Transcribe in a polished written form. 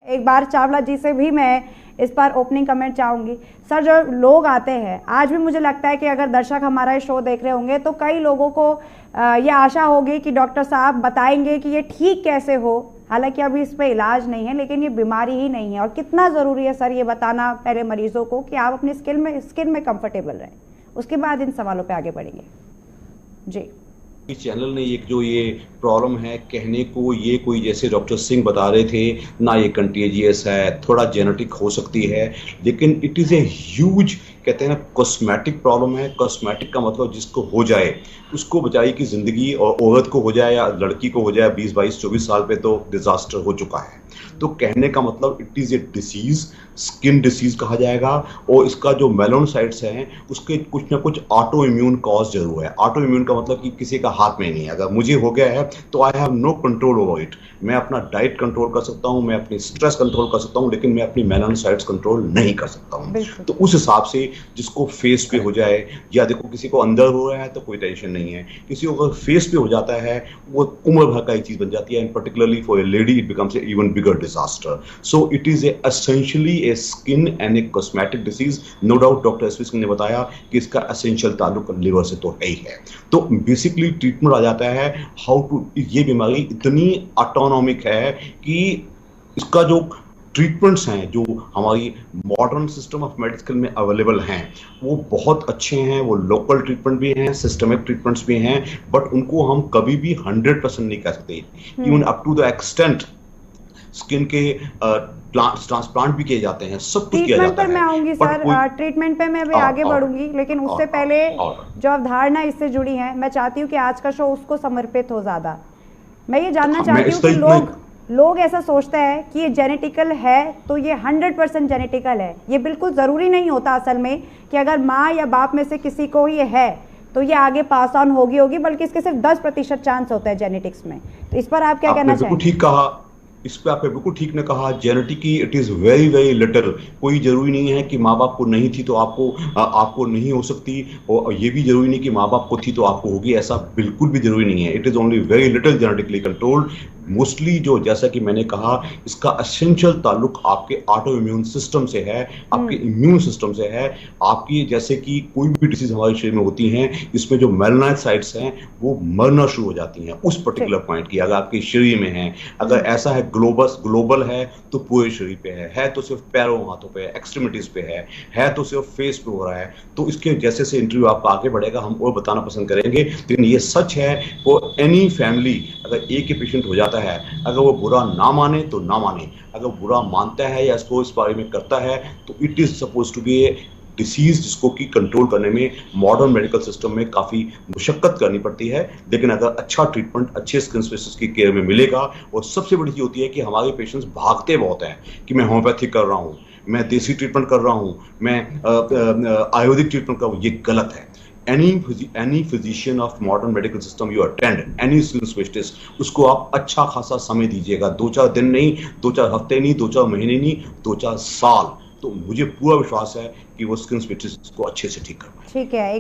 एक बार चावला जी से भी मैं इस पर ओपनिंग कमेंट चाहूंगी। सर, जो लोग आते हैं, आज भी मुझे लगता है कि अगर दर्शक हमारा ये शो देख रहे होंगे तो कई लोगों को ये आशा होगी कि डॉक्टर साहब बताएंगे कि ये ठीक कैसे हो। हालांकि अभी इस पे इलाज नहीं है, लेकिन ये बीमारी ही नहीं है। और कितना ज़रूरी है सर ये बताना पहले मरीजों को कि आप अपनी स्किन में कंफर्टेबल रहें, उसके बाद इन सवालों पे आगे बढ़ेंगे। जी, इस चैनल ने एक जो ये प्रॉब्लम है कहने को, ये कोई जैसे डॉक्टर सिंह बता रहे थे ना, ये कंटेजियस है, थोड़ा जेनेटिक हो सकती है, लेकिन इट इज़ ए ह्यूज, कहते हैं ना, कॉस्मेटिक प्रॉब्लम है। कॉस्मेटिक का मतलब जिसको हो जाए उसको बचाई की ज़िंदगी, और औरत को हो जाए या लड़की को हो जाए 20, 22, 24 साल पे तो डिज़ास्टर हो चुका है। तो कहने का मतलब it is a disease, skin disease कहा जाएगा। और इसका जो मेलानोसाइट्स हैं उसके कुछ ना कुछ ऑटो इम्यून कॉज जरूर है। ऑटो इम्यून का मतलब कि किसी का हाथ में नहीं है। अगर मुझे हो गया है तो I have no control over it. मैं अपना डाइट कंट्रोल कर सकता हूँ, मैं अपनी स्ट्रेस कंट्रोल कर सकता हूँ, लेकिन मैं अपनी मेलानोसाइट्स कंट्रोल नहीं कर सकता हूँ। तो उस हिसाब से जिसको फेस पे हो जाए, या देखो किसी को अंदर हो रहा है तो कोई टेंशन नहीं है, किसी को अगर फेस पे हो जाता है वो उम्र भर का एक चीज बन जाती है, and particularly for a lady it becomes even bigger disaster. So it is essentially a skin and a cosmetic disease. No doubt doctor S V Singh ने बताया कि इसका एसेंशियल ताल्लुक लिवर से तो है ही है। तो बेसिकली ट्रीटमेंट आ जाता है हाउ टू, ये बीमारी इतनी ऑटोनॉमिक है कि इसका जो ट्रीटमेंट्स हैं जो हमारी मॉडर्न सिस्टम ऑफ मेडिसिन में अवेलेबल हैं वो बहुत अच्छे हैं। वो लोकल ट्रीटमेंट भी हैं, सिस्टमिक ट्रीटमेंट्स भी हैं, बट उनको हम कभी भी 100% नहीं कह सकते। Even up to the extent skin के ट्रांसप्लांट भी किए जाते हैं, सब कुछ किया जाता है। मैं आऊंगी सर, ट्रीटमेंट पे मैं अभी आगे बढ़ूंगी, लेकिन उससे पहले जो अवधारणा इससे जुड़ी है, मैं चाहती हूँ कि आज का शो उसको समर्पित हो। ज्यादा मैं ये जानना चाहती हूँ कि लोग ऐसा सोचते हैं कि ये जेनेटिकल है तो ये 100% जेनेटिकल है। ये बिल्कुल ज़रूरी नहीं होता असल में कि अगर माँ या बाप में से किसी को ये है तो ये आगे पास ऑन होगी, बल्कि इसके सिर्फ 10% चांस होता है जेनेटिक्स में। तो इस पर आप क्या कहना चाहेंगे? ठीक कहा, इस पे आपने बिल्कुल ठीक ने कहा। Genetically it is very very little. कोई जरूरी नहीं है कि माँ बाप को नहीं थी तो आपको नहीं हो सकती, और ये भी जरूरी नहीं कि माँ बाप को थी तो आपको होगी, ऐसा बिल्कुल भी जरूरी नहीं है। It is only very little genetically controlled. Mostly जो, जैसा कि मैंने कहा, इसका एसेंशियल ताल्लुक आपके ऑटो इम्यून सिस्टम से है, आपके इम्यून सिस्टम से है। आपकी जैसे कि कोई भी डिसीज हमारे शरीर में होती हैं, इसमें जो मेलानोसाइट्स हैं वो मरना शुरू हो जाती हैं उस पर्टिकुलर पॉइंट की। अगर आपके शरीर में है, अगर ऐसा है ग्लोबल है तो पूरे शरीर पे है तो सिर्फ पैरों हाथों पे, एक्सट्रीमिटीज पे है तो सिर्फ फेस पे हो रहा है। तो इसके जैसे से इंटरव्यू आपका आगे बढ़ेगा हम और बताना पसंद करेंगे, लेकिन ये सच है फॉर एनी फैमिली। अगर एक ही पेशेंट हो जाता है, अगर वो बुरा ना माने तो ना माने, अगर बुरा मानता है या इसको इस बारे में करता है तो it is suppose to be a disease जिसको कि कंट्रोल करने में मॉडर्न मेडिकल सिस्टम में काफ़ी मुशक्कत करनी पड़ती है। लेकिन अगर अच्छा ट्रीटमेंट अच्छे स्किन स्पेशलिस्ट की केयर में मिलेगा, और सबसे बड़ी चीज़ होती है कि हमारे पेशेंट्स भागते बहुत हैं कि मैं होम्योपैथिक कर रहा हूँ, मैं देसी ट्रीटमेंट कर रहा हूँ, मैं आयुर्वेदिक ट्रीटमेंट कर रहा हूँ। ये गलत है। any physician of modern medical system you attend, any skin specialist, उसको आप अच्छा खासा समय दीजिएगा। 2-4 दिन नहीं, 2-4 हफ्ते नहीं, 2-4 महीने नहीं, 2-4 साल। तो मुझे पूरा विश्वास है कि वो स्किन स्पेशलिस्ट को अच्छे से ठीक कर पाएंगे। ठीक है।